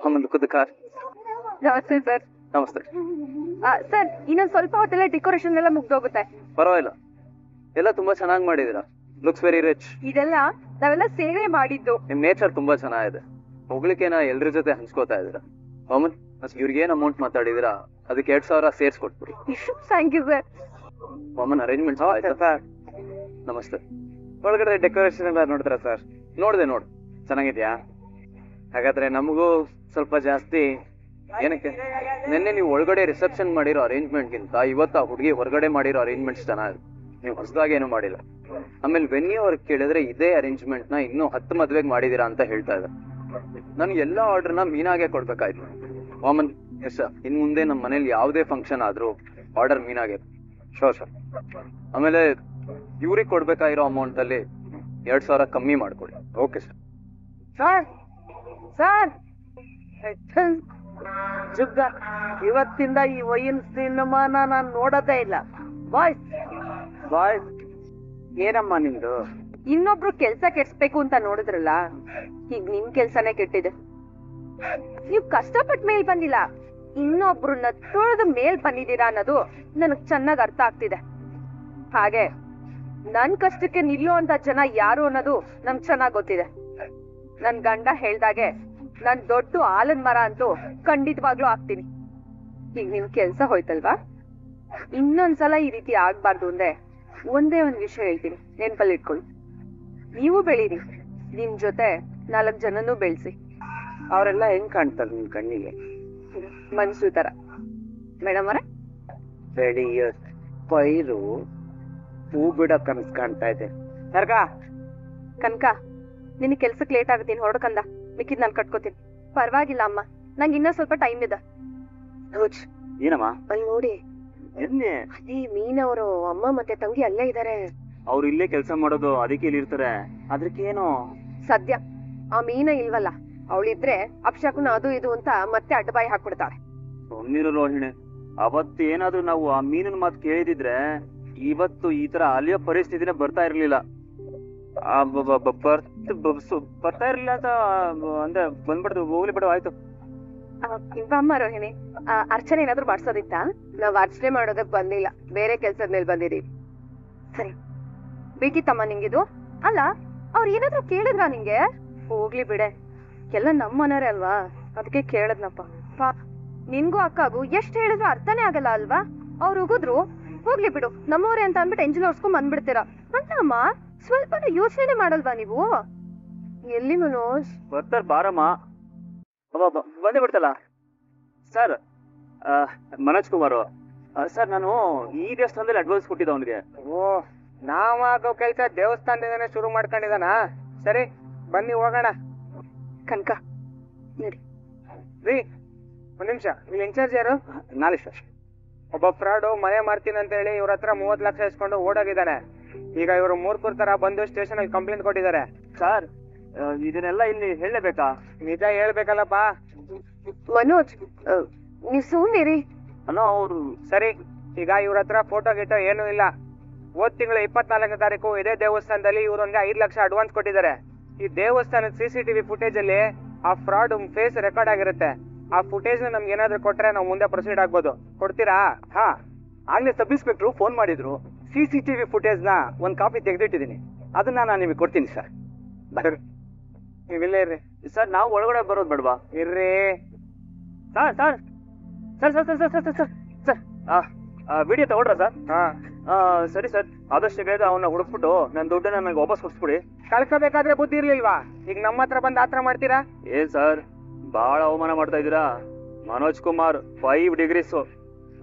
ಒಂದು ಕುದ್ದು ಕಾರ್. ನಮಸ್ತೆ ಸರ್. ನಮಸ್ತೆ ಸರ್, ಇನ್ನೊಂದು ಸ್ವಲ್ಪ ಹೊತ್ತಲ್ಲೇ ಡೆಕೋರೇಷನ್ ಎಲ್ಲ ಮುಗ್ದೋಗುತ್ತೆ. ಪರವಾಗಿಲ್ಲ, ಎಲ್ಲ ತುಂಬಾ ಚೆನ್ನಾಗಿ ಮಾಡಿದೀರಾ. Looks very rich. ಇದೆಲ್ಲ ನಾವೆಲ್ಲ ಸೇವೆ ಮಾಡಿದ್ದು. ನಿಮ್ ನೇಚರ್ ತುಂಬಾ ಚೆನ್ನಾಗಿದೆ. ಹೋಗ್ಲಿಕ್ಕೆನ ಎಲ್ರ ಜೊತೆ ಹಂಚ್ಕೋತಾ ಇದೀರಾ. ಮಾಮನ್, ಇವ್ರಿಗೆ ಏನ್ ಅಮೌಂಟ್ ಮಾತಾಡಿದಿರಾ ಅದಕ್ಕೆ 2,000 ಸೇರ್ಸ್ಕೊಟ್ಬಿಡಿ. Thank you sir. ಮಾಮನ್, ಅರೇಂಜ್ಮೆಂಟ್ ನಮಸ್ತೆ. ಒಳಗಡೆ ಡೆಕೋರೇಷನ್ ಎಲ್ಲ ನೋಡಿದ್ರ ಸರ್? ನೋಡ್ದೆ. ಚೆನ್ನಾಗಿದ್ಯಾ? ಹಾಗಾದ್ರೆ ನಮಗೂ ಸ್ವಲ್ಪ ಜಾಸ್ತಿ. ಏನಕ್ಕೆ? ನಿನ್ನೆ ನೀವು ಒಳಗಡೆ ರಿಸೆಪ್ಷನ್ ಮಾಡಿರೋ ಅರೇಂಜ್ಮೆಂಟ್ಗಿಂತ ಇವತ್ತು ಆ ಹುಡುಗಿ ಹೊರಗಡೆ ಮಾಡಿರೋ ಅರೇಂಜ್ಮೆಂಟ್ಸ್ ಚೆನ್ನಾಗಿದೆ. ನೀವು ಹೊಸದಾಗಿ ಏನು ಮಾಡಿಲ್ಲ. ಆಮೇಲೆ ವೆನ್ಯೂ ಅವ್ರಿಗೆ ಕೇಳಿದ್ರೆ ಇದೇ ಅರೇಂಜ್ಮೆಂಟ್ ನ ಇನ್ನೂ 10 ಮದ್ವೆಗೆ ಮಾಡಿದೀರಾ ಅಂತ ಹೇಳ್ತಾ ಇದ್ದಾರೆ. ನನ್ಗೆ ಎಲ್ಲ ಆರ್ಡರ್ನ ಮೀನಾಗೆ ಕೊಡ್ಬೇಕಾಯ್ತು. ವಾಮನ್, ಎಸ್ ಸರ್, ಇನ್ ಮುಂದೆ ನಮ್ಮ ಮನೇಲಿ ಯಾವುದೇ ಫಂಕ್ಷನ್ ಆದ್ರೂ ಆರ್ಡರ್ ಮೀನಾಗೆ. Sure sir. ಆಮೇಲೆ ಇವ್ರಿಗೆ ಕೊಡ್ಬೇಕಾಗಿರೋ ಅಮೌಂಟ್ ಅಲ್ಲಿ 2,000 ಕಮ್ಮಿ ಮಾಡ್ಕೊಡಿ. Okay sir. ಸರ್ ಜುಗ್ಗ, ಇವತ್ತಿಂದ ಈ ವೈನ್ ಸಿನಿಮಾನ ನಾನು ನೋಡೋದೇ ಇಲ್ಲ. ಬಾಯ್ಸ್ ಏನಮ್ಮ ನಿಮ್ದು? ಇನ್ನೊಬ್ರು ಕೆಲ್ಸ ಕೆಡ್ಸ್ಬೇಕು ಅಂತ ನೋಡಿದ್ರಲ್ಲ, ಈಗ ನಿಮ್ ಕೆಲ್ಸನೇ ಕೆಟ್ಟಿದೆ. ನೀವ್ ಕಷ್ಟಪಟ್ಟ ಮೇಲ್ ಬಂದಿಲ್ಲ, ಇನ್ನೊಬ್ರನ್ನ ತೊಳೆದ ಮೇಲ್ ಬಂದಿದ್ದೀರಾ ಅನ್ನೋದು ನನಗ್ ಚೆನ್ನಾಗ್ ಅರ್ಥ ಆಗ್ತಿದೆ. ಹಾಗೆ ನನ್ ಕಷ್ಟಕ್ಕೆ ನಿಲ್ಲುವಂತ ಜನ ಯಾರು ಅನ್ನೋದು ನಮ್ಗ್ ಚೆನ್ನಾಗ್ ಗೊತ್ತಿದೆ. ನನ್ ಗಂಡ ಹೇಳ್ದಾಗೆ ನಾನ್ ದೊಡ್ಡ ಆಲನ್ ಮರ ಅಂತೂ ಖಂಡಿತವಾಗ್ಲೂ ಆಗ್ತೀನಿ. ಈಗ ನಿಮ್ ಕೆಲ್ಸ ಹೋಯ್ತಲ್ವಾ, ಇನ್ನೊಂದ್ಸಲ ಈ ರೀತಿ ಆಗ್ಬಾರ್ದು ಅಂದ್ರೆ ಒಂದೇ ಒಂದ್ ವಿಷಯ ಹೇಳ್ತೀನಿ, ನೆನ್ಪಲ್ಲಿ ಇಟ್ಕೊಳ್ಳಿ. ನೀವು ಬೆಳೀರಿ, ನಿಮ್ ಜೊತೆ 4 ಜನನೂ ಬೆಳ್ಸಿ. ಅವರೆಲ್ಲ ಹೆಂಗ್ ಕಾಣ್ತಾರೆ ನಿಮ್ ಕಣ್ಣಿಗೆ? ಮನ್ಸು ತರ. ಮೇಡಮ್ ಅವರೇ, ಬೆಳೆಯ ಪೈರು ಹೂ ಬಿಡೋ ಕನಸು ಕಾಣ್ತಾ ಇದೆ. ಕನಕ, ನಿನ್ ಕೆಲ್ಸಕ್ಕೆ ಲೇಟ್ ಆಗುತ್ತೆ, ಹೊರಡ್ಕಂದ. ಮಿಕ್ಕಿದ್ ನಾನ್ ಕಟ್ಕೋತೀನಿ. ಪರವಾಗಿಲ್ಲ ಅಮ್ಮ, ನಂಗೆ ಇನ್ನೂ ಸ್ವಲ್ಪ ಟೈಮ್ ಇದೆ. ಏನಮ್ಮ? ಅಲ್ಲಿ ನೋಡಿ, ಎನ್ನೆ ಅದೇ ಮೀನವರು ಅಮ್ಮ ಮತ್ತೆ ತಂಗಿ ಅಲ್ಲೇ ಇದಾರೆ. ಅವ್ರು ಇಲ್ಲೇ ಕೆಲಸ ಮಾಡೋದು, ಅದಕ್ಕೆ ಇಲ್ಲಿ ಇರ್ತಾರೆ. ಅದಕ್ಕೇನು ಸದ್ಯ ಆ ಮೀನ ಇಲ್ವಲ್ಲ, ಅವಳಿದ್ರೆ ಅಪ್ಶಕುನ ಅದು ಇದು ಅಂತ ಮತ್ತೆ ಅಡ್ಡಬಾಯಿ ಹಾಕ್ಬಿಡ್ತಾಳೆ. ಸುಮ್ಮನಿರು ರೋಹಿಣಿ, ಅವತ್ತು ಏನಾದ್ರೂ ನಾವು ಆ ಮೀನಿನ ಮಾತು ಕೇಳಿದಿದ್ರೆ ಇವತ್ತು ಈ ತರ ಅಲಿಯೋ ಪರಿಸ್ಥಿತಿನೇ ಬರ್ತಾ ಇರ್ಲಿಲ್ಲ. ಬರ್ತಾ ಇರ್ಲಿಲ್ಲ ಅಂತ ಅಂದ್ರೆ ಬಂದ್ಬಿಡ್ದು, ಹೋಗ್ಲಿ ಬಿಡು, ಆಯ್ತು. ಅಮ್ಮ ರೋಹಿಣಿ, ಅರ್ಚನೆ ಏನಾದ್ರು ಮಾಡ್ಸೋದಿತ್ತಾ? ನಾವ್ ಅರ್ಚನೆ ಮಾಡೋದಕ್ ಬಂದಿಲ್ಲ, ಬೇರೆ ಕೆಲ್ಸದ ಮೇಲೆ ಬಂದಿದೀವಿ. ಸರಿ, ಬೇಕಿತ್ತಮ್ಮ ನಿಂಗಿದು? ಅಲ್ಲ, ಅವ್ರು ಏನಾದ್ರು ಕೇಳಿದ್ರ ನಿಂಗೆ? ಹೋಗ್ಲಿ ಬಿಡೆ, ಎಲ್ಲ ನಮ್ಮ ಮನೆಯವರೇ ಅಲ್ವಾ, ಅದಕ್ಕೆ ಕೇಳದ್ನಪ್ಪ. ನಿನ್ಗೂ ಅಕ್ಕಾಗೂ ಎಷ್ಟ್ ಹೇಳಿದ್ರು ಅರ್ಥನೇ ಆಗಲ್ಲ ಅಲ್ವಾ? ಅವ್ರು ಉಗಿದ್ರು ಹೋಗ್ಲಿ ಬಿಡು, ನಮ್ಮವ್ರೆ ಅಂತ ಅಂದ್ಬಿಟ್ಟು ಎಂಜಿಲ್ ಹೊಡ್ಸ್ಕೊಂಡ್ ಬಂದ್ಬಿಡ್ತೀರಾ ಅಂತ. ಅಮ್ಮ, ಸ್ವಲ್ಪ ಯೋಚನೆ ಮಾಡಲ್ವಾ ನೀವು? ಎಲ್ಲಿ ಮನೋಜ್? ಬರ್ತಾರ ಬಾರಮ್ಮ. ಬಂದೇ ಬಿಡ್ತಲ್ಲ ಸರ್. ಮನೋಜ್ ಕುಮಾರ್ ಸರ್, ನಾನು ಈ ದೇವಸ್ಥಾನದಲ್ಲಿ ಅಡ್ವಾನ್ಸ್ ಕೊಟ್ಟಿದ್ದ ಅವನಿಗೆ. ಓ, ನಾವಾಗೋ ಕೆಲ್ಸ ದೇವಸ್ಥಾನದಿಂದಾನೆ ಶುರು ಮಾಡ್ಕೊಂಡಿದಾನ. ಸರಿ, ಬನ್ನಿ ಹೋಗೋಣ. ಕನಕ ನಡಿ. ರೀ, ಒಂದ್ ನಿಮಿಷ, ಇಲ್ಲಿ ಇನ್ಚಾರ್ಜ್ ಯಾರು? ನಾಳೆ ಸರ್. ಒಬ್ಬ ಫ್ರಾಡು ಮನೆ ಮಾಡ್ತೀನಿ ಅಂತ ಹೇಳಿ ಇವ್ರ ಹತ್ರ 30 ಲಕ್ಷ ಇಸ್ಕೊಂಡು ಓಡೋಗಿದ್ದಾನೆ. ಈಗ ಇವರು ಮೂರ್ಖರ ತರ ಬಂದು ಸ್ಟೇಷನ್ ಅಲ್ಲಿ ಕಂಪ್ಲೇಂಟ್ ಕೊಟ್ಟಿದ್ದಾರೆ. ಸರ್, ಇದನ್ನೆಲ್ಲ ಇಲ್ಲಿ ಹೇಳಲೇಬೇಕಾ? ನಿಜ ಹೇಳ್ಬೇಕಲ್ಲಪ್ಪ. ಮನೋಜ್, ನೀವ್ ಸುಮ್ನಿರಿ. ಅನ್ನೋ ಅವ್ರು. ಸರಿ, ಈಗ ಇವ್ರ ಹತ್ರ ಫೋಟೋ ಗಿಟೋ ಏನೂ ಇಲ್ಲ. ಹೋದ್ ತಿಂಗಳು 24ನೇ ತಾರೀಕು ಇದೇ ದೇವಸ್ಥಾನದಲ್ಲಿ ಇವ್ರೊಂದಿಗೆ 5 ಲಕ್ಷ ಅಡ್ವಾನ್ಸ್ ಕೊಟ್ಟಿದ್ದಾರೆ. ಈ ದೇವಸ್ಥಾನದ CCTV ಫುಟೇಜ್ ಅಲ್ಲಿ ಆ ಫ್ರಾಡ್ ಫೇಸ್ ರೆಕಾರ್ಡ್ ಆಗಿರುತ್ತೆ. ಆ ಫುಟೇಜ್ ನ ನಮ್ಗೆ ಏನಾದ್ರು ಕೊಟ್ರೆ ನಾವು ಮುಂದೆ ಪ್ರೊಸೀಡ್ ಆಗ್ಬೋದು. ಕೊಡ್ತೀರಾ? ಹಾ, ಆಗ್ಲೇ ಸಬ್ ಇನ್ಸ್ಪೆಕ್ಟ್ರು ಫೋನ್ ಮಾಡಿದ್ರು. CCTV ಫುಟೇಜ್ ನ ಒಂದ್ ಕಾಪಿ ತೆಗೆದಿಟ್ಟಿದ್ದೀನಿ, ಅದನ್ನ ನಾನು ನಿಮಗೆ ಕೊಡ್ತೀನಿ ಸರ್. ನೀವಿಲ್ಲೇ ಇರ್ರಿ ಸರ್. ನಾವು ಒಳಗಡೆ ಬರೋದು ಬೇಡವಾ? ಇರ್ರಿ sir. Sir sir sir sir sir sir sir video ತಗೊಳ್ರ ಸರ್? ಹಾ, ಸರಿ ಸರ್, ಆದಷ್ಟು ಬೇಗ ಅವನ್ನ ಹುಡುಕ್ಬಿಟ್ಟು ನನ್ನ ದುಡ್ಡನ್ನ ನನಗೆ ವಾಪಸ್ ಕೊಡ್ಸ್ಬಿಡಿ. ಕಳ್ಕೋಬೇಕಾದ್ರೆ ಬುದ್ಧಿ ಇರ್ಲಿಲ್ವಾ? ಈಗ ನಮ್ಮ ಹತ್ರ ಬಂದು ಆತರ ಮಾಡ್ತೀರಾ? ಏನ್ ಸರ್, ಬಹಳ ಅವಮಾನ ಮಾಡ್ತಾ ಇದ್ದೀರಾ. ಮನೋಜ್ ಕುಮಾರ್ 5 ಡಿಗ್ರೀಸ್.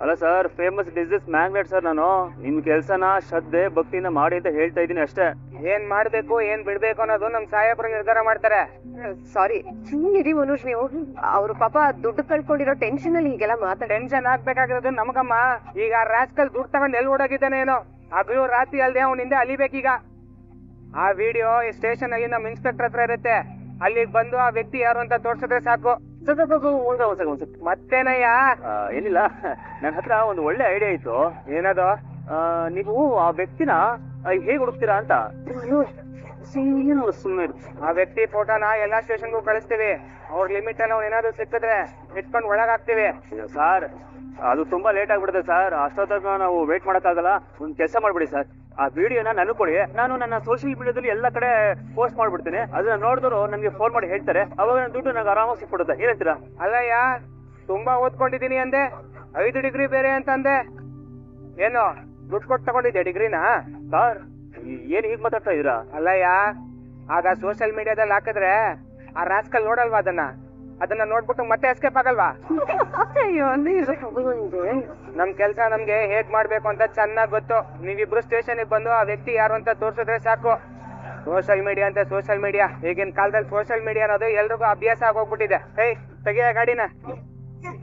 ಅಲ್ಲ sir, famous business magnet sir. ನಾನು ನಿಮ್ ಕೆಲ್ಸನ ಶ್ರದ್ಧೆ ಭಕ್ತಿಯಿಂದ ಮಾಡಿ ಅಂತ ಹೇಳ್ತಾ ಇದ್ದೀನಿ ಅಷ್ಟೇ. ಏನ್ ಮಾಡ್ಬೇಕು ಏನ್ ಬಿಡ್ಬೇಕು ಅನ್ನೋದು ನಮ್ ಸಾಹೇಬ್ರು ನಿರ್ಧಾರ ಮಾಡ್ತಾರೆ. ಸಾರಿ, ಸುಮ್ಮನಿರಿ ಮನೋಜ್. ನೀವು ಅವ್ರು ಪಾಪ ದುಡ್ಡು ಕಳ್ಕೊಂಡಿರೋ ಟೆನ್ಷನ್ ಅಲ್ಲಿ ಹೀಗೆಲ್ಲ ಟೆನ್ಷನ್ ಆಗ್ಬೇಕಾಗಿರೋದು ನಮಗಮ್ಮ. ಈಗ ರಾಸ್ಕಲ್ ದುಡ್ಡು ತಗೊಂಡ್ ಎಲ್ಲಿ ಓಡೋಗಿದ್ದಾನೆ ಏನೋ, ಹಗಲು ರಾತ್ರಿ ಅಲ್ದೆ ಅವನಿಂದ ಅಲಿಬೇಕೀಗ. ಆ ವಿಡಿಯೋ ಈ ಸ್ಟೇಷನ್ ಅಲ್ಲಿ ನಮ್ ಇನ್ಸ್ಪೆಕ್ಟರ್ ಹತ್ರ ಇರುತ್ತೆ. ಅಲ್ಲಿಗೆ ಬಂದು ಆ ವ್ಯಕ್ತಿ ಯಾರು ಅಂತ ತೋರ್ಸಿದ್ರೆ ಸಾಕು. ಮತ್ತೇನಯ್ಯ? ಏನಿಲ್ಲ, ನನ್ನ ಹತ್ರ ಒಂದು ಒಳ್ಳೆ ಐಡಿಯಾ ಇತ್ತು. ಏನದು? ನೀವು ಆ ವ್ಯಕ್ತಿನ ಹೇಗ್ ಹುಡುಕ್ತೀರಾ ಅಂತ. ಸುಮ್ಮನೆ ಆ ವ್ಯಕ್ತಿ ಫೋಟೋನ ಎಲ್ಲಾ ಸ್ಟೇಷನ್ಗೂ ಕಳಿಸ್ತೀವಿ. ಅವ್ರ ಲಿಮಿಟ್ ಅಲ್ಲಿ ಏನಾದ್ರು ಸಿಕ್ಕಿದ್ರೆ ಇಟ್ಕೊಂಡು ಒಳಗಾಗ್ತೀವಿ. ಸರ್ ಅದು ತುಂಬಾ ಲೇಟ್ ಆಗ್ಬಿಡುತ್ತೆ ಸರ್. ಅಷ್ಟೊತ್ತನ ನಾವು ವೇಟ್ ಮಾಡಕ್ಕಾಗಲ್ಲ. ಒಂದ್ ಕೆಲಸ ಮಾಡ್ಬಿಡಿ ಸರ್, ಆ ವಿಡಿಯೋನ ನನಗೆ ಕೊಡಿ. ನಾನು ನನ್ನ ಸೋಷಿಯಲ್ ಮೀಡಿಯಾದಲ್ಲಿ ಎಲ್ಲ ಕಡೆ ಪೋಸ್ಟ್ ಮಾಡ್ಬಿಡ್ತೀನಿ. ಅದನ್ನ ನೋಡಿದ್ರು ನನಗೆ ಫೋನ್ ಮಾಡಿ ಹೇಳ್ತಾರೆ. ಅವಾಗ ನನ್ನ ದುಡ್ಡು ನಂಗೆ ಆರಾಮಾಗಿ ಸಿಕ್ಬಿಡುತ್ತೆ. ಏನಂತೀರಾ? ಅಲ್ಲಯ್ಯ, ತುಂಬಾ ಓದ್ಕೊಂಡಿದೀನಿ ಅಂದೆ, 5 ಡಿಗ್ರಿ ಬೇರೆ ಅಂತಂದೆ. ಏನು ದುಡ್ಡು ಕೊಟ್ಟು ತಗೊಂಡಿದ್ದೆ ಡಿಗ್ರಿನ? ಸರ್ ಏನ್ ಹೀಗ್ ಮಾತಾಡ್ತಾ ಇದೀರಾ? ಅಲ್ಲಯ್ಯ, ಆಗ ಸೋಷಿಯಲ್ ಮೀಡಿಯಾದಲ್ಲಿ ಹಾಕಿದ್ರೆ ಆ ರಾಸ್ಕಲ್ ನೋಡಲ್ವಾ ಅದನ್ನ ನೋಡ್ಬಿಟ್ಟು ಮತ್ತೆ ಎಸ್ಕೇಪ್ ಆಗಲ್ವಾ? ನಮ್ ಕೆಲ್ಸ ನಮ್ಗೆ ಹೇಗ್ ಮಾಡ್ಬೇಕು ಅಂತ ಚೆನ್ನಾಗ್ ಗೊತ್ತು. ನೀವಿಬ್ರು ಸ್ಟೇಷನ್ಗೆ ಬಂದು ಆ ವ್ಯಕ್ತಿ ಯಾರು ಅಂತ ತೋರ್ಸಿದ್ರೆ ಸಾಕು. ಸೋಷಿಯಲ್ ಮೀಡಿಯಾ ಅಂತ ಸೋಷಿಯಲ್ ಮೀಡಿಯಾ, ಈಗಿನ ಕಾಲದಲ್ಲಿ ಸೋಷಿಯಲ್ ಮೀಡಿಯಾ ಅನ್ನೋದು ಎಲ್ರಿಗೂ ಅಭ್ಯಾಸ ಆಗೋಗ್ಬಿಟ್ಟಿದೆ. ಹೇಯ್ ತೆಗಿಯ ಗಾಡಿನ.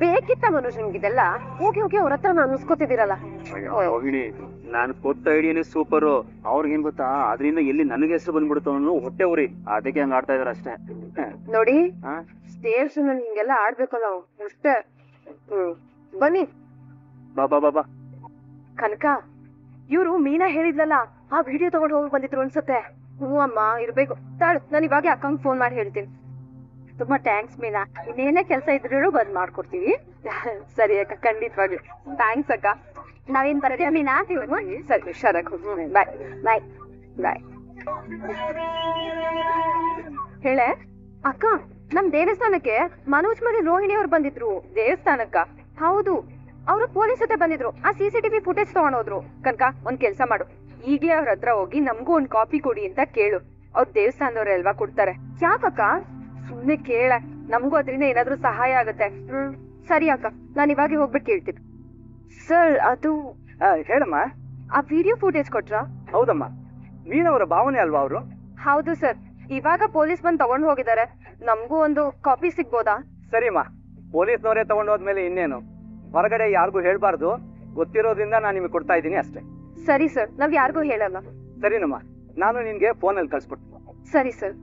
ಬೇಕಿತ್ತ ಮನುಷ್ಯನ್ಗಿದೆಲ್ಲ? ಹೋಗಿ ಹೋಗಿ ಅವ್ರ ಹತ್ರ ನಾನು ಅನ್ಸ್ಕೊತಿದ್ದೀರಲ್ಲ. ಹೋಗಿಣಿ, ನಾನು ಕೊಟ್ಟ ಐಡಿಯಾನೇ ಸೂಪರು. ಅವ್ರಿಗೇನ್ ಗೊತ್ತಾ, ಅದರಿಂದ ಎಲ್ಲಿ ನನಗೆ ಹೆಸರು ಬಂದ್ಬಿಡ್ತು ಅನ್ನೋ ಹೊಟ್ಟೆ ಉರಿ, ಅದಕ್ಕೆ ಹಂಗ ಆಡ್ತಾ ಇದಾರೆ ಅಷ್ಟೇ. ನೋಡಿ, ಸ್ಟೇಷನ್ ಅಲ್ಲಿ ಹಿಂಗೆಲ್ಲ ಆಡ್ಬೇಕಲ್ಲ ಅಷ್ಟೇ. ಬನ್ನಿ. ಬಾ. ಕನಕ, ಇವ್ರು ಮೀನಾ ಹೇಳಿದ್ಲಲ್ಲ, ಆ ವಿಡಿಯೋ ತಗೊಂಡು ಹೋಗಿ ಬಂದಿದ್ರು ಅನ್ಸತ್ತೆ. ಹ್ಞೂ ಅಮ್ಮ, ಇರ್ಬೇಕು. ತಾಳು, ನಾನು ಇವಾಗ ಅಕ್ಕಂಗ್ ಫೋನ್ ಮಾಡಿ ಹೇಳ್ತೀನಿ. ತುಂಬಾ ಥ್ಯಾಂಕ್ಸ್ ಮೀನಾ. ಇನ್ನೇನೇ ಕೆಲಸ ಇದ್ರೂ ಬಂದ್ ಮಾಡ್ಕೊಡ್ತೀವಿ. ಸರಿ ಅಕ್ಕ, ಖಂಡಿತವಾಗ್ಲು ಥ್ಯಾಂಕ್ಸ್ ಅಕ್ಕ. ನಾವೇನ್ ಬರ್ತೀವಿ ಮೀನಾ? ಸರಿ, ಹುಷಾರಾಗಿ ಹೋಗಿ. ಬಾಯ್ ಬಾಯ್ ಬಾಯ್. ಹೇಳೆ ಅಕ್ಕ, ನಮ್ ದೇವಸ್ಥಾನಕ್ಕೆ ಮನೋಜ್ ಮನೆ ರೋಹಿಣಿ ಅವ್ರು ಬಂದಿದ್ರು. ದೇವಸ್ಥಾನಕ್ಕ? ಹೌದು, ಅವರು ಪೊಲೀಸ್ ಜೊತೆ ಬಂದಿದ್ರು. ಆ CCTV ಫುಟೇಜ್ ತಗೊಂಡೋದ್ರು. ಕನಕ, ಒಂದ್ ಕೆಲ್ಸ ಮಾಡು, ಈಗ್ಲೇ ಅವ್ರ ಹತ್ರ ಹೋಗಿ ನಮ್ಗೂ ಒಂದ್ ಕಾಪಿ ಕೊಡಿ ಅಂತ ಕೇಳು. ಅವ್ರ ದೇವಸ್ಥಾನದವ್ರೆ ಅಲ್ವಾ, ಕೊಡ್ತಾರೆ. ಯಾಕಕ್ಕ? ಸುಮ್ನೆ ಕೇಳ, ನಮ್ಗೂ ಅದರಿಂದ ಏನಾದ್ರೂ ಸಹಾಯ ಆಗುತ್ತೆ. ಸರಿ ಅಕ್ಕ, ನಾನು ಇವಾಗ ಹೋಗ್ಬಿಟ್ಟು ಕೇಳ್ತೀನಿ. ಸರ್, ಅದು ಹೇಳಮ್ಮ. ಆ ವಿಡಿಯೋ ಫುಟೇಜ್ ಕೊಟ್ರಾ? ಹೌದಮ್ಮ, ಮೀನವರ ಭಾವನೆ ಅಲ್ವಾ ಅವರು? ಹೌದು ಸರ್, ಇವಾಗ ಪೊಲೀಸ್ ಬಂದ್ ತಗೊಂಡ್ ಹೋಗಿದ್ದಾರೆ. ನಮ್ಗೂ ಒಂದು ಕಾಪಿ ಸಿಗ್ಬೋದಾ? ಸರಿಮ್ಮ, ಪೊಲೀಸ್ನವರೇ ತಗೊಂಡೋದ್ಮೇಲೆ ಇನ್ನೇನು, ಹೊರಗಡೆ ಯಾರಿಗೂ ಹೇಳ್ಬಾರ್ದು. ಗೊತ್ತಿರೋದ್ರಿಂದ ನಾನು ನಿಮಗೆ ಕೊಡ್ತಾ ಇದ್ದೀನಿ ಅಷ್ಟೇ. ಸರಿ ಸರ್, ನಾವ್ ಯಾರಿಗೂ ಹೇಳಲ್ಲ. ಸರಿನಮ್ಮ, ನಾನು ನಿನ್ಗೆ ಫೋನಲ್ಲಿ ಕಳ್ಸ್ಕೊಡ್ತೀನಿ. ಸರಿ ಸರ್.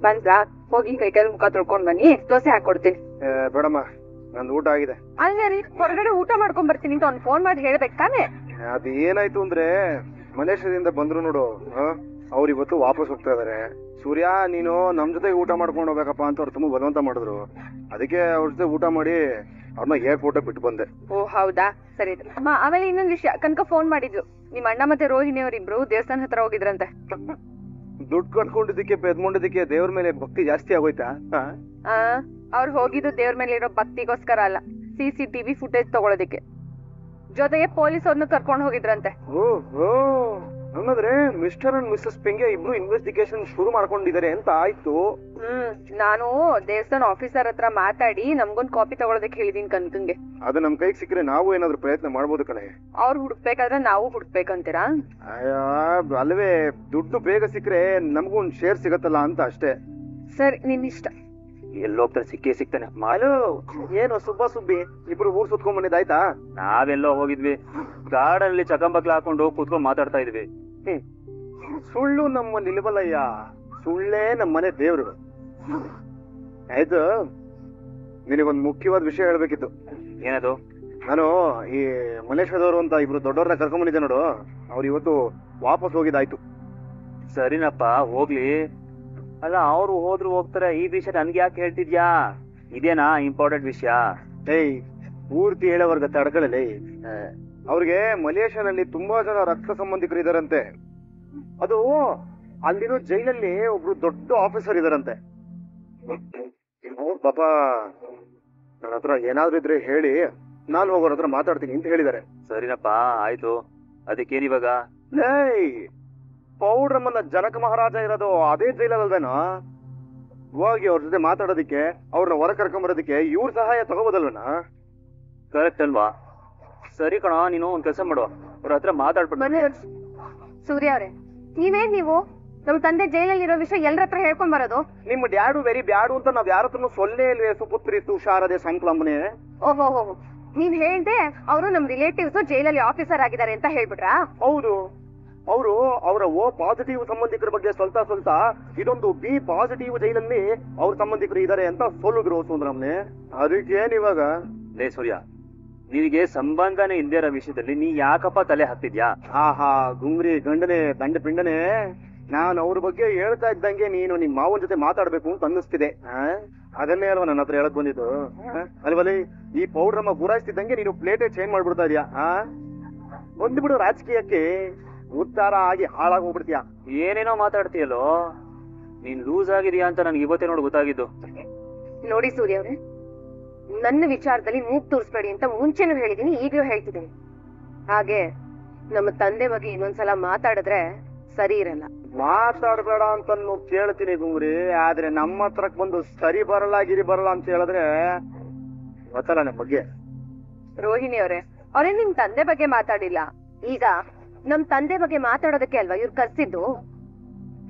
ಬಂದ್ರಾ? ಹೋಗಿ ಕೈ ಕಾಲು ಮುಖ ತೊಳ್ಕೊಂಡ್ ಬನ್ನಿ, ದೋಸೆ ಹಾಕೊಡ್ತೀನಿ. ಬೇಡಮ್ಮ, ನಂದು ಊಟ ಆಗಿದೆ. ಅಲ್ಲೇ ರೀ, ಹೊರಗಡೆ ಊಟ ಮಾಡ್ಕೊಂಡ್ ಬರ್ತೀನಿ ಅಂತ ಅವ್ನು ಫೋನ್ ಮಾಡಿ ಹೇಳ್ಬೇಕು ತಾನೆ? ಅದು ಏನಾಯ್ತು ಅಂದ್ರೆ, ಮಲೇಷ್ಯಾದಿಂದ ಬಂದ್ರು ನೋಡು, ಅವ್ರು ಇವತ್ತು ವಾಪಸ್ ಹೋಗ್ತಾ ಇದಾರೆ. ಸೂರ್ಯ, ನೀನು ನಮ್ ಜೊತೆಗೆ ಊಟ ಮಾಡ್ಕೊಂಡು ಹೋಗ್ಬೇಕಪ್ಪ ಅಂತ ಅವ್ರು ತುಂಬಾ ಬಲವಂತ ಮಾಡಿದ್ರು. ಅದಕ್ಕೆ ಅವ್ರ ಜೊತೆ ಊಟ ಮಾಡಿ ಅವ್ರನ್ನ ಏರ್ಪೋರ್ಟ್ ಬಿಟ್ಟು ಬಂದೆ. ಓ ಹೌದಾ, ಸರಿ. ಅಮ್ಮ, ಆಮೇಲೆ ಇನ್ನೊಂದ್ ವಿಷಯ, ಕನಕ ಫೋನ್ ಮಾಡಿದ್ಲು. ನಿಮ್ ಅಣ್ಣ ಮತ್ತೆ ರೋಹಿಣಿ ಅವರಿಬ್ರು ದೇವಸ್ಥಾನ ಹತ್ರ ಹೋಗಿದ್ರಂತೆ. ದುಡ್ಡು ಕಟ್ಕೊಂಡಿದ್ದಕ್ಕೆ ಬೆದ್ಕೊಂಡಿದ್ದಕ್ಕೆ ದೇವ್ರ ಮೇಲೆ ಭಕ್ತಿ ಜಾಸ್ತಿ ಆಗೋಯ್ತಾ? ಅವ್ರು ಹೋಗಿದ್ದು ದೇವ್ರ ಮೇಲೆ ಇರೋ ಭಕ್ತಿಗೋಸ್ಕರ ಅಲ್ಲ, CCTV ಫುಟೇಜ್ ತಗೊಳೋದಿಕ್ಕೆ. ಜೊತೆಗೆ ಪೊಲೀಸ್ ಅವ್ರನ್ನ ಕರ್ಕೊಂಡು ಹೋಗಿದ್ರಂತೆ. ಓಹೋ, ಹಂಗಂದ್ರೆ ಮಿಸ್ಟರ್ ಅಂಡ್ ಮಿಸಸ್ ಪೆಂಗೆ ಇಬ್ರು ಇನ್ವೆಸ್ಟಿಗೇಷನ್ ಶುರು ಮಾಡ್ಕೊಂಡಿದ್ದಾರೆ ಅಂತ ಆಯ್ತು. ನಾನು ದೇವಸ್ಥಾನ ಆಫೀಸರ್ ಹತ್ರ ಮಾತಾಡಿ ನಮ್ಗೊಂದ್ ಕಾಪಿ ತಗೊಳೋದಕ್ಕೆ ಹೇಳಿದೀನಿ ಕನ್ಕಂಗೆ. ಅದು ನಮ್ ಕೈಗೆ ಸಿಕ್ಕರೆ ನಾವು ಏನಾದ್ರು ಪ್ರಯತ್ನ ಮಾಡ್ಬೋದು ಕಣೆ. ಅವ್ರು ಹುಡುಕ್ಬೇಕಾದ್ರೆ ನಾವು ಹುಡುಕ್ಬೇಕಂತೀರಾ? ಅಲ್ವೇ, ದುಡ್ಡು ಬೇಗ ಸಿಕ್ಕರೆ ನಮಗೂ ಒಂದ್ ಶೇರ್ ಸಿಗತ್ತಲ್ಲ ಅಂತ ಅಷ್ಟೇ. ಸರಿ, ನಿನ್ ಇಷ್ಟ. ಎಲ್ಲೋಗ್ತಾರೆ, ಸಿಕ್ಕೇ ಸಿಗ್ತಾನೆ. ಏನು ಸುಬ್ಬ ಸುಬ್ಬಿ ಇಬ್ರು ಊರ್ ಸುತ್ಕೊಂಡ್ ಬಂದಿದ್ದಾಯ್ತಾ? ನಾವೆಲ್ಲೋ ಹೋಗಿದ್ವಿ, ಗಾರ್ಡನ್ ಅಲ್ಲಿ ಚಕಂಬಕ್ಲ ಹಾಕೊಂಡು ಕೂತ್ಕೊಂಡು ಮಾತಾಡ್ತಾ ಇದ್ವಿ. ಸುಳ್ಳು ನಮ್ಮಲ್ಲಿ ಇಲ್ವಲ್ಲಯ್ಯ, ಸುಳ್ಳೇ ನಮ್ಮನೆ ದೇವ್ರು. ಆಯ್ತು, ನಿನಗೊಂದು ಮುಖ್ಯವಾದ ವಿಷಯ ಹೇಳ್ಬೇಕಿತ್ತು. ಏನದು? ನಾನು ಈ ಮಲೇಷ್ಯಾದವರು ಅಂತ ಇಬ್ರು ದೊಡ್ಡವ್ರನ್ನ ಕರ್ಕೊಂಡ್ ಬಂದಿದ್ದೆ ನೋಡು, ಅವ್ರು ಇವತ್ತು ವಾಪಸ್ ಹೋಗಿದ್ದಾಯ್ತು. ಸರಿನಪ್ಪ, ಹೋಗ್ಲಿ. ಅಲ್ಲ, ಅವ್ರು ಹೋದ್ರು ಹೋಗ್ತಾರೆ, ಈ ವಿಷಯ ನನ್ಗೆ ಯಾಕೆ ಹೇಳ್ತಿದ್ಯಾ? ಇದೇನಾ ಇಂಪಾರ್ಟೆಂಟ್ ವಿಷಯ? ಪೂರ್ತಿ ಹೇಳೋವರ್ಗ ತಡ್ಕೊಳ್ಳಲಿ. ಅವ್ರಿಗೆ ಮಲೇಷ್ಯಾನಲ್ಲಿ ತುಂಬಾ ಜನ ರಕ್ತ ಸಂಬಂಧಿಕರು ಇದಾರಂತೆ. ಅದು ಅಲ್ಲಿರೋ ಜೈಲಲ್ಲಿ ಒಬ್ರು ದೊಡ್ಡ ಆಫೀಸರ್ ಇದಾರಂತೆ. ಪಾಪ ನನ್ನ ಹತ್ರ ಏನಾದ್ರು ಇದ್ರೆ ಹೇಳಿ, ನಾನು ಹೋಗೋರ ಹತ್ರ ಮಾತಾಡ್ತೀನಿ ಅಂತ ಹೇಳಿದ್ದಾರೆ. ಸರಿನಪ್ಪ, ಆಯ್ತು. ಅದಕ್ಕೇನಿವಾಗ? ಪೌಡ್ರಮ್ಮನ ಜನಕ ಮಹಾರಾಜ ಇರೋದು ಅದೇ ಜೈಲಲ್ವೇನೋ? ಹೋಗಿ ಅವ್ರ ಜೊತೆ ಮಾತಾಡೋದಿಕ್ಕೆ, ಅವ್ರನ್ನ ಹೊರ ಕರ್ಕೊಂಬರೋದಿಕ್ಕೆ ಇವ್ರ ಸಹಾಯ ತಗೋಬೋದಲ್ವೇನಾ? ಕರೆಕ್ಟ್ ಅಲ್ವಾ? ಸರಿ ಕಣ, ನೀನು ಒಂದ್ ಕೆಲಸ ಮಾಡು, ಅವ್ರ ಹತ್ರ ಮಾತಾಡ್ಬಿಟ್ಟು. ಸೂರ್ಯ ಅವ್ರೆ, ನೀವೇನ್ ನೀವು ನಮ್ ತಂದೆ ಜೈಲಲ್ಲಿ ಇರೋ ವಿಷಯ ಎಲ್ಲರ ಹತ್ರ ಹೇಳ್ಕೊಂಡ್ ಬರೋದು? ನಿಮ್ಮ ಡ್ಯಾಡು ವೆರಿ ಬ್ಯಾಡು ಅಂತ ನಾವ್ ಯಾರ ಹತ್ರನು ಸೊಲ್ಲೆ ಇಲ್ವೇ ಸುಪುತ್ರಿ ತುಷಾರದೆ ಸಂಕ್ಲಂಬನೆ. ಓಹೋ, ನೀವ್ ಹೇಳ್ದೆ ಅವರು ನಮ್ ರಿಲೇಟಿವ್ಸ್ ಜೈಲಲ್ಲಿ ಆಫೀಸರ್ ಆಗಿದ್ದಾರೆ ಅಂತ ಹೇಳ್ಬಿಟ್ರಾ? ಹೌದು, ಅವರು ಅವರ ಓ ಪಾಸಿಟಿವ್ ಸಂಬಂಧಿಕರ ಬಗ್ಗೆ ಸ್ವಲ್ಪ ಇದೊಂದು ಬಿ ಪಾಸಿಟಿವ್ ಜೈಲಲ್ಲಿ ಅವ್ರ ಸಂಬಂಧಿಕರು ಇದಾರೆ ಅಂತ ಸೋಲುದ್ರು ಸುಂದ್ರಮ್ನೆ. ಅದಕ್ಕೇನ್ ಇವಾಗ? ಲೇ ಸೂರ್ಯ, ನಿನಗೆ ಸಂಬಂಧನೇ ಇಲ್ದೇ ಇರೋ ವಿಷಯದಲ್ಲಿ ನೀ ಯಾಕಪ್ಪ ತಲೆ ಹಾಕ್ತಿದ್ಯಾ? ಆಹಾ, ಗುಂಗ್ರಿ ಗಂಡನೆ ದಂಡ ಪಿಂಡನೆ, ನಾನು ಅವ್ರ ಬಗ್ಗೆ ಹೇಳ್ತಾ ಇದ್ದಂಗೆ ನೀನು ನಿಮ್ಮ ಮಾವನ ಜೊತೆ ಮಾತಾಡ್ಬೇಕು ಅಂತ ಅನ್ನಿಸ್ತಿದೆ. ಅದನ್ನೇ ಅಲ್ವಾ ನನ್ನ ಹತ್ರ ಹೇಳಕ್ ಬಂದಿದ್ದು. ಅಲ್ವಲ್ಲಿ ಈ ಪೌಡ್ರಮ್ಮ ಗುರಾಯಿಸ್ತಿದ್ದಂಗೆ ನೀನು ಪ್ಲೇಟೇ ಚೇಂಜ್ ಮಾಡ್ಬಿಡ್ತಾ ಇದೀಯಾ. ಬಂದ್ಬಿಡು ರಾಜಕೀಯಕ್ಕೆ ಉತ್ತಾರ ಆಗಿ ಹಾಳಾಗಿ ಹೋಗ್ಬಿಡ್ತೀಯ. ಏನೇನೋ ಮಾತಾಡ್ತೀಯಲ್ಲೋ, ನೀನ್ ಲೂಸ್ ಆಗಿದೀಯಾ ಅಂತ ನನ್ಗೆ ಇವತ್ತೇ ನೋಡಿ ಗೊತ್ತಾಗಿದ್ದು. ನೋಡಿ ಸೂರ್ಯ ಅವ್ರೆ, ನನ್ನ ವಿಚಾರದಲ್ಲಿ ಮೂಗ್ ತೋರಿಸ್ಬೇಡಿ ಅಂತ ಮುಂಚೆನೂ ಹೇಳಿದೀನಿ, ಈಗ್ಲೂ ಹೇಳ್ತಿದ್ದೀನಿ. ಹಾಗೆ ನಮ್ಮ ತಂದೆ ಬಗ್ಗೆ ಇನ್ನೊಂದ್ಸಲ ಮಾತಾಡಿದ್ರೆ ಸರಿ ಇರಲ್ಲ. ಮಾತಾಡ್ಬೇಡ ಅಂತ ಕೇಳ್ತೀನಿ ಗುಂಗ್ರಿ, ಆದ್ರೆ ನಮ್ಮ ಹತ್ರಕ್ ಬಂದು ಸರಿ ಬರಲ್ಲ ಗಿರಿ ಬರಲ್ಲ ಅಂತ ಹೇಳಿದ್ರೆ ಗೊತ್ತಲ್ಲ ನಮ್ಮ ಬಗ್ಗೆ. ರೋಹಿಣಿ ಅವರೇ ನಿಮ್ ತಂದೆ ಬಗ್ಗೆ ಮಾತಾಡಿಲ್ಲ. ಈಗ ನಮ್ ತಂದೆ ಬಗ್ಗೆ ಮಾತಾಡೋದಕ್ಕೆ ಅಲ್ವಾ ಇವ್ರು ಕರ್ಸಿದ್ದು.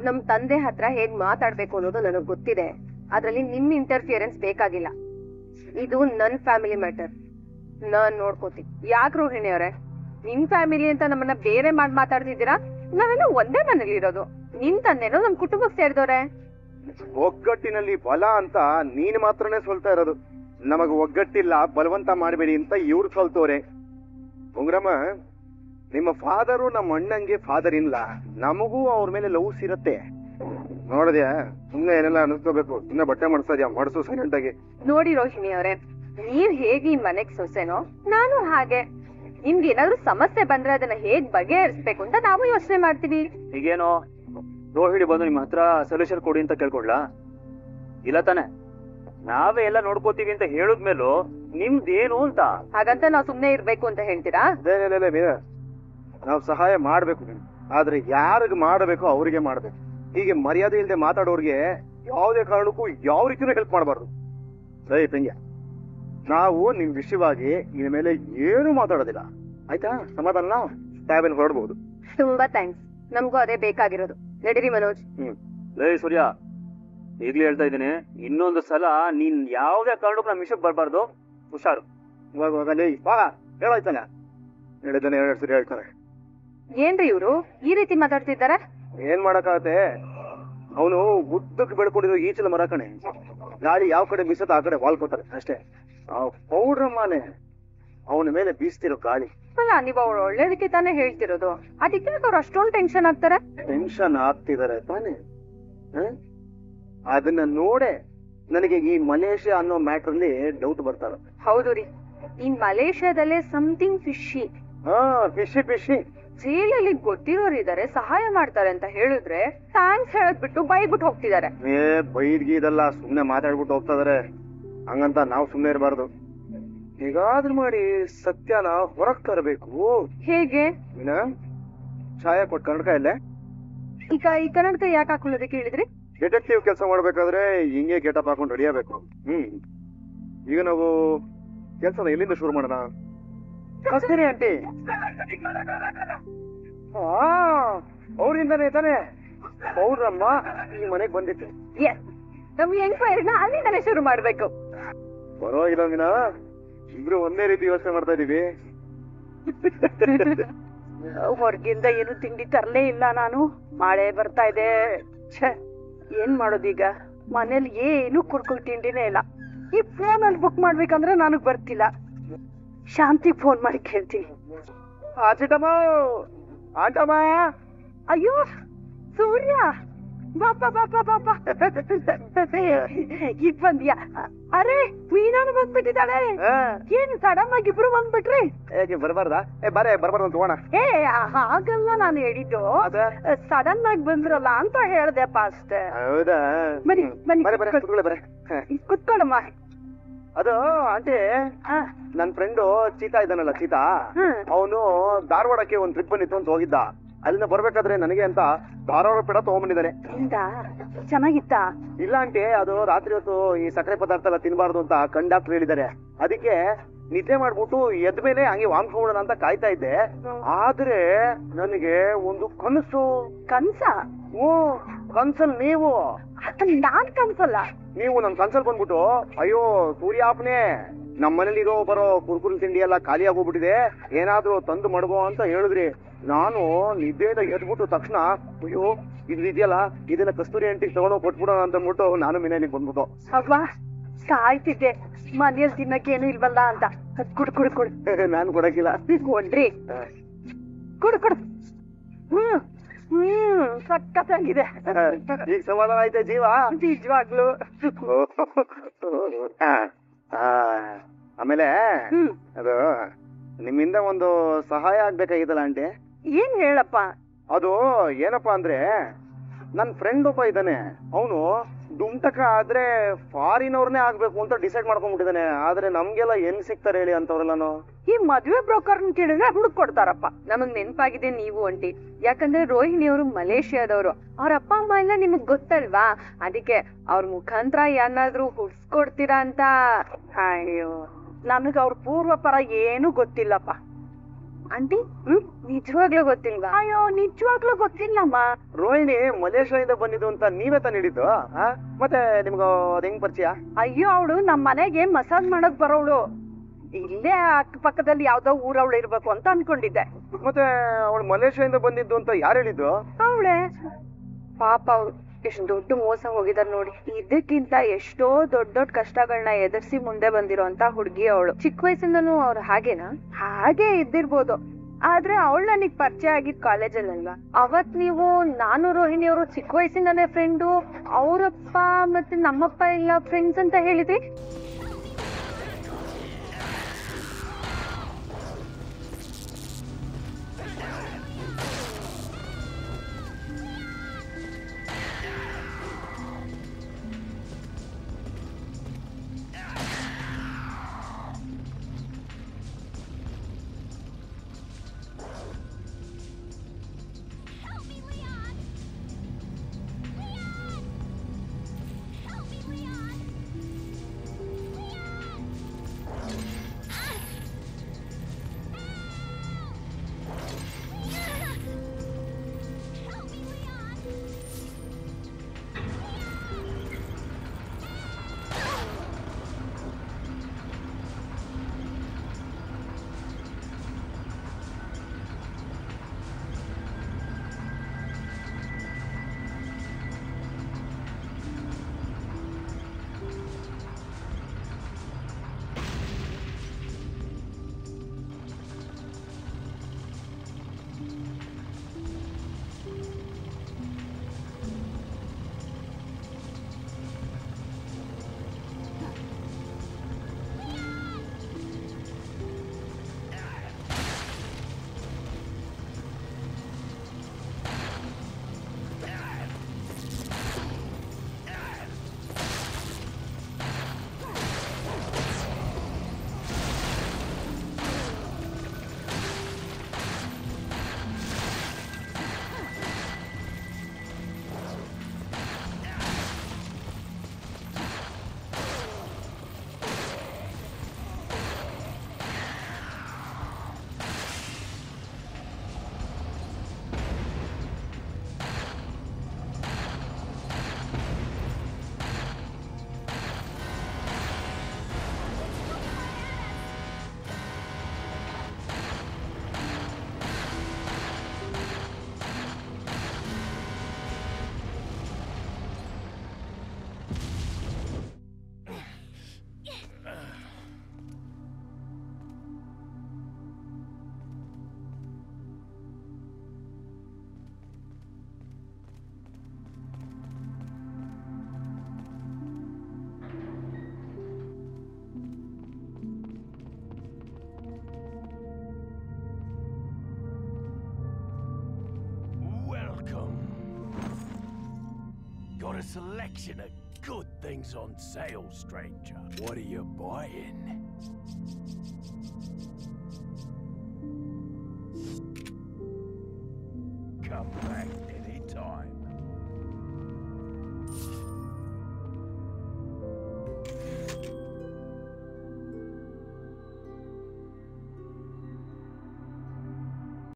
ನಮ್ ತಂದೆ ಹತ್ರ ಹೇಗ್ ಮಾತಾಡ್ಬೇಕು ಅನ್ನೋದು ನನಗ್ ಗೊತ್ತಿದೆ. ಅದ್ರಲ್ಲಿ ನಿಮ್ ಇಂಟರ್ಫಿಯರೆನ್ಸ್ ಬೇಕಾಗಿಲ್ಲ. ಇದು ನನ್ ಫ್ಯಾಮಿಲಿ ಮ್ಯಾಟರ್, ನಾನ್ ನೋಡ್ಕೋತೀನಿ. ಯಾಕೆ ರೋಹಿಣಿ ಅವರೇ, ನಿಮ್ ಫ್ಯಾಮಿಲಿ ಅಂತ ನಮ್ಮನ್ನ ಬೇರೆ ಮಾತಾಡ್ತಿದ್ದೀರಾ? ನಾವೆಲ್ಲ ಒಂದೇ ಮನೇಲಿ ಇರೋದು. ನಿಮ್ ತಂದೆನೋ ನಮ್ ಕುಟುಂಬಕ್ಕೆ ಸೇರಿದವ್ರೆ. ಒಗ್ಗಟ್ಟಿನಲ್ಲಿ ಬಲ ಅಂತ ನೀನ್ ಮಾತ್ರನೇ ಸೋಲ್ತಾ ಇರೋದು. ನಮಗ ಒಗ್ಗಟ್ಟಿಲ್ಲ, ಬಲವಂತ ಮಾಡಬೇಡಿ ಅಂತ ಇವ್ರು ಸೋಲ್ತವ್ರೆ. ಉಂಗ್ರಮ್ಮ, ನಿಮ್ಮ ಫಾದರು ನಮ್ಮ ಅಣ್ಣಂಗೆ ಫಾದರ್ ಇಲ್ಲ, ನಮಗೂ ಅವ್ರ ಮೇಲೆ ಲವ್ಸ್ ಇರತ್ತೆ. ನೋಡಿದ್ಯಾ, ಸುಮ್ನೆ ಏನೆಲ್ಲ ಅನಿಸ್ಕೋಬೇಕು. ಸುಮ್ನೆ ಬಟ್ಟೆ ಮಾಡಿಸ್ತಾ ಇದೆಯಾ, ಮಾಡಿಸು ಸೈಲೆಂಟ್ ಆಗಿ. ನೋಡಿ ರೋಹಿಣಿ ಅವರೇ, ನೀವ್ ಹೇಗೆ ಈ ಮನೆಗ್ ಸೊಸೆನೋ ನಾನು ಹಾಗೆ. ನಿಮ್ಗೆ ಏನಾದ್ರು ಸಮಸ್ಯೆ ಬಂದ್ರೆ ಅದನ್ನ ಹೇಗ್ ಬಗೆಹರಿಸ್ಬೇಕು ಅಂತ ನಾವು ಯೋಚನೆ ಮಾಡ್ತೀವಿ. ಈಗೇನೋ ರೋಹಿಣಿ ಬಂದು ನಿಮ್ಮ ಹತ್ರ ಸೊಲ್ಯೂಷನ್ ಕೊಡಿ ಅಂತ ಕೇಳ್ಕೊಡ್ಲಾ? ಇಲ್ಲ ತಾನೆ, ನಾವೇ ಎಲ್ಲ ನೋಡ್ಕೋತೀವಿ ಅಂತ ಹೇಳಿದ್ಮೇಲೂ ನಿಮ್ದೇನು ಅಂತ. ಹಾಗಂತ ನಾವ್ ಸುಮ್ನೆ ಇರ್ಬೇಕು ಅಂತ ಹೇಳ್ತೀರಾ? ನಾವು ಸಹಾಯ ಮಾಡ್ಬೇಕು, ಆದ್ರೆ ಯಾರಿಗ್ ಮಾಡಬೇಕು ಅವ್ರಿಗೆ ಮಾಡ್ಬೇಕು. ಹೀಗೆ ಮರ್ಯಾದೆ ಇಲ್ಲದೆ ಮಾತಾಡೋರ್ಗೆ ಯಾವುದೇ ಕಾರಣಕ್ಕೂ ಯಾವ ರೀತಿನೂ ಹೆಲ್ಪ್ ಮಾಡಬಾರ್ದು. ಸರಿ ಪೆಂಗ್ಯ, ನಾವು ನಿಮ್ ವಿಷಯವಾಗಿ ಇನ್ ಮೇಲೆ ಏನು ಮಾತಾಡೋದಿಲ್ಲ, ಆಯ್ತಾ? ಸಮಾಧಾನ ಟ್ಯಾಬ್ ಹೊರಡ್ಬಹುದು. ತುಂಬಾ ಥ್ಯಾಂಕ್ಸ್, ನಮ್ಗೂ ಅದೇ ಬೇಕಾಗಿರೋದು. ನಡೀರಿ ಮನೋಜ್. ಲೇ ಸೂರ್ಯ, ಈಗ್ಲೇ ಹೇಳ್ತಾ ಇದ್ದೀನಿ, ಇನ್ನೊಂದು ಸಲ ನೀನ್ ಯಾವ್ದೇ ಕಾರಣಕ್ಕೂ ನಮ್ಮ ವಿಷಯಕ್ಕೆ ಬರ್ಬಾರ್ದು. ಹುಷಾರು. ಹೇಳಾಯ್ತಾನೆ, ಹೇಳಿದ್ದಾನೆ 2 ಸರಿ ಹೇಳ್ತಾರೆ. ಏನ್ರಿ ಇವ್ರು ಈ ರೀತಿ ಮಾತಾಡ್ತಿದ್ದಾರೆ? ಏನ್ ಮಾಡಕ್ಕಾಗತ್ತೆ, ಅವನು ಉದ್ದಕ್ಕೆ ಬೆಳ್ಕೊಂಡಿರೋ ಈಚಲ ಮರ ಕಣೆ. ಗಾಳಿ ಯಾವ ಕಡೆ ಬೀಸತ್ತ ಆ ಕಡೆ ವಾಲ್ಕೋತಾರೆ ಅಷ್ಟೇ. ಪೌಡ್ರಮ್ಮನೆ ಅವನ ಮೇಲೆ ಬೀಸ್ತಿರೋ ಗಾಳಿ. ಅಲ್ಲ, ನೀವ್ ಅವ್ರು ಒಳ್ಳೇದಕ್ಕೆ ತಾನೇ ಹೇಳ್ತಿರೋದು, ಅದಕ್ಕೆ ಅವ್ರು ಅಷ್ಟೊಂದು ಟೆನ್ಷನ್ ಆಗ್ತಾರೆ. ಟೆನ್ಷನ್ ಆಗ್ತಿದಾರೆ ತಾನೆ? ಅದನ್ನ ನೋಡೆ ನನಗೆ ಈ ಮಲೇಷ್ಯಾ ಅನ್ನೋ ಮ್ಯಾಟರ್ ಅಲ್ಲಿ ಡೌಟ್ ಬರ್ತಾರ. ಹೌದು ರೀ, ಈ ಮಲೇಷ್ಯಾದಲ್ಲೇ ಸಮಥಿಂಗ್ ಫಿಶಿ. ಫಿಶಿ ಜೈಲಲ್ಲಿ ಗೊತ್ತಿರೋರು ಇದಾರೆ, ಸಹಾಯ ಮಾಡ್ತಾರೆ ಅಂತ ಹೇಳಿದ್ರೆ ಥ್ಯಾಂಕ್ಸ್ ಹೇಳದ್ ಬಿಟ್ಟು ಬೈದ್ಬಿಟ್ಟು ಹೋಗ್ತಿದ್ದಾರೆ. ಬೈದ್ಗೀದಲ್ಲ, ಸುಮ್ನೆ ಮಾತಾಡ್ಬಿಟ್ಟು ಹೋಗ್ತಾ ಇದಾರೆ. ಹಂಗಂತ ನಾವು ಸುಮ್ನೆ ಇರಬಾರ್ದು. ಹೇಗಾದ್ರೂ ಮಾಡಿ ಸತ್ಯನ ಹೊರಗ್ ತರಬೇಕು. ಹೇಗೆ? ಛಾಯ ಕೊಟ್ಟು ಕನ್ನಡಕ ಇಲ್ಲೇ. ಈಗ ಈ ಕನ್ನಡಕ ಯಾಕೆ ಹಾಕೊಳ್ಳೋದಕ್ಕೆ ಹೇಳಿದ್ರಿ? ಡಿಟೆಕ್ಟಿವ್ ಕೆಲಸ ಮಾಡ್ಬೇಕಾದ್ರೆ ಹಿಂಗೆ ಗೆಟಪ್ ಹಾಕೊಂಡು ರೆಡಿ ಆಗ್ಬೇಕು. ಈಗ ನಾವು ಕೆಲಸನ ಎಲ್ಲಿಂದ ಶುರು ಮಾಡೋಣ? ಕಸ್ತೂರಿ ಆಂಟಿ ಅವರಿಂದಾನೆ ತಾನೆ ಪೌಡ್ರಮ್ಮ ಈ ಮನೆಗ್ ಬಂದಿತ್ತು. ನಮ್ ಎಂಕ್ವೈರಿನ ಅಲ್ಲಿಂದಾನೆ ಶುರು ಮಾಡ್ಬೇಕು. ಪರವಾಗಿಲ್ಲ ಮೀನಾ, ಇಬ್ರು ಒಂದೇ ರೀತಿ ಯೋಚನೆ ಮಾಡ್ತಾ ಇದೀವಿ. ಹೊರಗಿಂದ ಏನು ತಿಂಡಿ ತರಲೇ ಇಲ್ಲ ನಾನು. ಮಳೆ ಬರ್ತಾ ಇದೆ. ಏನ್ ಮಾಡೋದೀಗ? ಮನೇಲಿ ಏನು ಕುರ್ಕುಲ್ ತಿಂಡಿನೇ ಇಲ್ಲ. ಈ ಫೋನ್ ಅಲ್ಲಿ ಬುಕ್ ಮಾಡ್ಬೇಕಂದ್ರೆ ನನಗ್ ಬರ್ತಿಲ್ಲ. ಶಾಂತಿ ಫೋನ್ ಮಾಡಿ ಕೇಳ್ತೀನಿ. ಆಂಟಮ್ಮ, ಅಯ್ಯೋ ಸೂರ್ಯ, ಬಾಪ ಬಾಪ ಬಾಪ, ಈಗ ಬಂದ್ಯಾ? ಅರೆ ಮೀನಾನು ಬಂದ್ಬಿಟ್ಟಿದ್ದಾಳೆ. ಏನು ಸಡನ್ ಆಗಿ ಇಬ್ರು ಬಂದ್ಬಿಟ್ರಿ? ಬರ್ಬಾರ್ದಾ? ಬರ್ಬಾರ್ದು ತಗೋಣ. ಹಾಗಲ್ಲ ನಾನು ಹೇಳಿದ್ದು, ಸಡನ್ ಆಗಿ ಬಂದ್ರಲ್ಲ ಅಂತ ಹೇಳ್ದೆಪ್ಪ ಅಷ್ಟೇ. ಹೌದಾ? ಬನ್ನಿ ಬನ್ನಿ ಕುತ್ಕೊಳ್ಳಮ್ಮ. ಅದು ಆಂಟಿ, ನನ್ ಫ್ರೆಂಡು ಚೀತಾ ಇದ್ದಾನಲ್ಲ, ಚೀತಾ, ಅವನು ಧಾರವಾಡಕ್ಕೆ ಒಂದ್ ಟ್ರಿಪ್ ಬಂದಿತ್ತು ಅಂತ ಹೋಗಿದ್ದ. ಅಲ್ಲಿಂದ ಬರ್ಬೇಕಾದ್ರೆ ನನಗೆ ಅಂತ ಧಾರವಾಡ ಪೇಡ ತಗೊಂಡ್ಬಂದಿದ್ದಾನೆ. ಚೆನ್ನಾಗಿತ್ತ? ಇಲ್ಲ ಆಂಟಿ, ಅದು ರಾತ್ರಿ ಹೊತ್ತು ಈ ಸಕ್ಕರೆ ಪದಾರ್ಥ ಎಲ್ಲ ತಿನ್ಬಾರ್ದು ಅಂತ ಕಂಡಕ್ಟರ್ ಹೇಳಿದ್ದಾರೆ. ಅದಕ್ಕೆ ನಿದ್ದೆ ಮಾಡ್ಬಿಟ್ಟು ಎದ್ದ ಮೇಲೆ ಹಂಗೆ ವಾಮ್ಸ್ಕೊಳ್ಳೋಣ ಅಂತ ಕಾಯ್ತಾ ಇದ್ದೆ. ಆದ್ರೆ ನನಗೆ ಒಂದು ಕನಸು. ಕನ್ಸ? ಕನ್ಸಲ್ ನೀವು? ನಾನ್ ಕನ್ಸಲ್ಲ. ನೀವು ನನ್ ಕನ್ಸಲ್ ಬಂದ್ಬಿಟ್ಟು, ಅಯ್ಯೋ ಸೂರ್ಯಾಪನೆ, ನಮ್ಮ ಮನೇಲಿ ಇರೋ ಬರೋ ಕುರ್ಕುರಿ ತಿಂಡಿ ಎಲ್ಲ ಖಾಲಿ ಆಗೋಗ್ಬಿಟ್ಟಿದೆ, ಏನಾದ್ರೂ ತಂದು ಮಡಗೋ ಅಂತ ಹೇಳಿದ್ರಿ. ನಾನು ನಿದ್ದೆಯಿಂದ ಎದ್ಬಿಟ್ಟು ತಕ್ಷಣ, ಅಯ್ಯೋ ಇದು ಇದೆಯಲ್ಲ, ಇದನ್ನ ಕಸ್ತೂರಿ ಆಂಟಿಗೆ ತಗೊಂಡೋಗಿ ಕೊಟ್ಬಿಡೋಣ ಅಂತ ಅಂದ್ಬಿಟ್ಟು ನಾನು ಮನೇಲಿಗೆ ಬಂದ್ಬಿಟ್ಟು. ಅವ್ವ ಕಾಯ್ತಿದ್ದೆ, ಮನೇಲಿ ತಿನ್ನಕ್ಕೇನು ಇಲ್ವಲ್ಲ ಅಂತ. ಕುಡ್ ಕುಡ್ ಕುಡ್. ನಾನು ಕೊಡಕ್ಕಿಲ್ಲ. ಕೊಡ್ರಿ, ಕುಡ್ ಕುಡ್. ಸಖತ್ತಾಗಿದೆ. ಈಗ ಸಮಾಧಾನ ಐತೆ ಜೀವ? ನಿಜವಾಗ್ಲು. ಆಮೇಲೆ ಅದು ನಿಮ್ಮಿಂದ ಒಂದು ಸಹಾಯ ಆಗ್ಬೇಕಾಗಿತ್ತಲ್ಲ ಆಂಟಿ. ಏನ್ ಹೇಳಪ್ಪ? ಅದು ಏನಪ್ಪಾ ಅಂದ್ರೆ ನನ್ ಫ್ರೆಂಡ್ ಒಬ್ಬ ಇದ್ದಾನೆ, ಅವನು ದುಮ್ಟಕ ಆದ್ರೆ ಫಾರಿನ್ ಅವ್ರನ್ನೇ ಆಗ್ಬೇಕು ಅಂತ ಡಿಸೈಡ್ ಮಾಡ್ಕೊಂಡ್ಬಿಟ್ಟಿದ್ದಾನೆ. ಆದ್ರೆ ನಮ್ಗೆಲ್ಲ ಎಲ್ ಸಿಗ್ತಾರೆ ಹೇಳಿ ಅಂತವ್ರೆಲ್ಲಾನು? ಈ ಮದ್ವೆ ಬ್ರೋಕರ್ನ ಕೇಳಿದ್ರೆ ಹುಡುಕ್ ಕೊಡ್ತಾರಪ್ಪ. ನಮಗ್ ನೆನ್ಪಾಗಿದೆ ನೀವು ಅಂಟಿ, ಯಾಕಂದ್ರೆ ರೋಹಿಣಿ ಅವರು ಮಲೇಷಿಯಾದವರು, ಅವ್ರ ಅಪ್ಪ ಅಮ್ಮ ಎಲ್ಲ ನಿಮಗ್ ಗೊತ್ತಲ್ವಾ, ಅದಕ್ಕೆ ಅವ್ರ ಮುಖಾಂತರ ಏನಾದ್ರೂ ಹುಡ್ಸ್ಕೊಡ್ತೀರಾ ಅಂತ. ಅಯ್ಯೋ, ನನಗ ಅವ್ರ ಪೂರ್ವಪರ ಏನು ಗೊತ್ತಿಲ್ಲಪ್ಪ. ಆಂಟಿ ನಿಜವಾಗ್ಲೂ ಗೊತ್ತಿಲ್ವಾ? ಅಯ್ಯೋ, ನಿಜವಾಗ್ಲೂ ಗೊತ್ತಿಲ್ಲಮ್ಮ. ರೋಹಿಣಿ ಮಲೇಷ್ಯಾದಿಂದ ಬಂದಿದ್ದು ಅಂತ ನೀವೇ ತಾನು ಹಿಡಿದು? ಮತ್ತೆ ನಿಮ್ಗ ಅದ್ ಹೆಂಗ್ ಪರಿಚಯ? ಅಯ್ಯೋ, ಅವಳು ನಮ್ ಮನೆಗೆ ಮಸಾಜ್ ಮಾಡಕ್ ಬರೋಳು. ಇಲ್ಲೇ ಅಕ್ಕಪಕ್ಕದಲ್ಲಿ ಯಾವ್ದೋ ಊರವಳು ಇರ್ಬೇಕು ಅಂತ ಅನ್ಕೊಂಡಿದ್ದೆ. ಮತ್ತೆ ಅವಳು ಮಲೇಷ್ಯಾದಿಂದ ಬಂದಿದ್ದು ಅಂತ ಯಾರು ಹೇಳಿದ್ದು? ಅವಳೆ. ಪಾಪ ಅವ್ರು ಎಷ್ಟು ದೊಡ್ಡ ಮೋಸ ಹೋಗಿದಾರ ನೋಡಿ. ಇದಕ್ಕಿಂತ ಎಷ್ಟೋ ದೊಡ್ಡ ದೊಡ್ಡ ಕಷ್ಟಗಳನ್ನ ಎದುರಿಸಿ ಮುಂದೆ ಬಂದಿರೋ ಅಂತ ಹುಡುಗಿ ಅವಳು. ಚಿಕ್ಕ ವಯಸ್ಸಿಂದನೂ ಅವ್ರು ಹಾಗೇನಾ? ಹಾಗೆ ಇದ್ದಿರ್ಬೋದು, ಆದ್ರೆ ಅವಳು ನನಗ್ ಪರಿಚಯ ಆಗಿದ್ ಕಾಲೇಜಲ್ಲಲ್ವಾ. ಅವತ್ ನೀವು ನಾನು ರೋಹಿಣಿ ಅವರು ಚಿಕ್ಕ ವಯಸ್ಸಿಂದಾನೇ ಫ್ರೆಂಡು, ಅವರಪ್ಪ ಮತ್ತೆ ನಮ್ಮಪ್ಪ ಎಲ್ಲ ಫ್ರೆಂಡ್ಸ್ ಅಂತ ಹೇಳಿದ್ರಿ. Got a selection of good things on sale, stranger. What are you buying?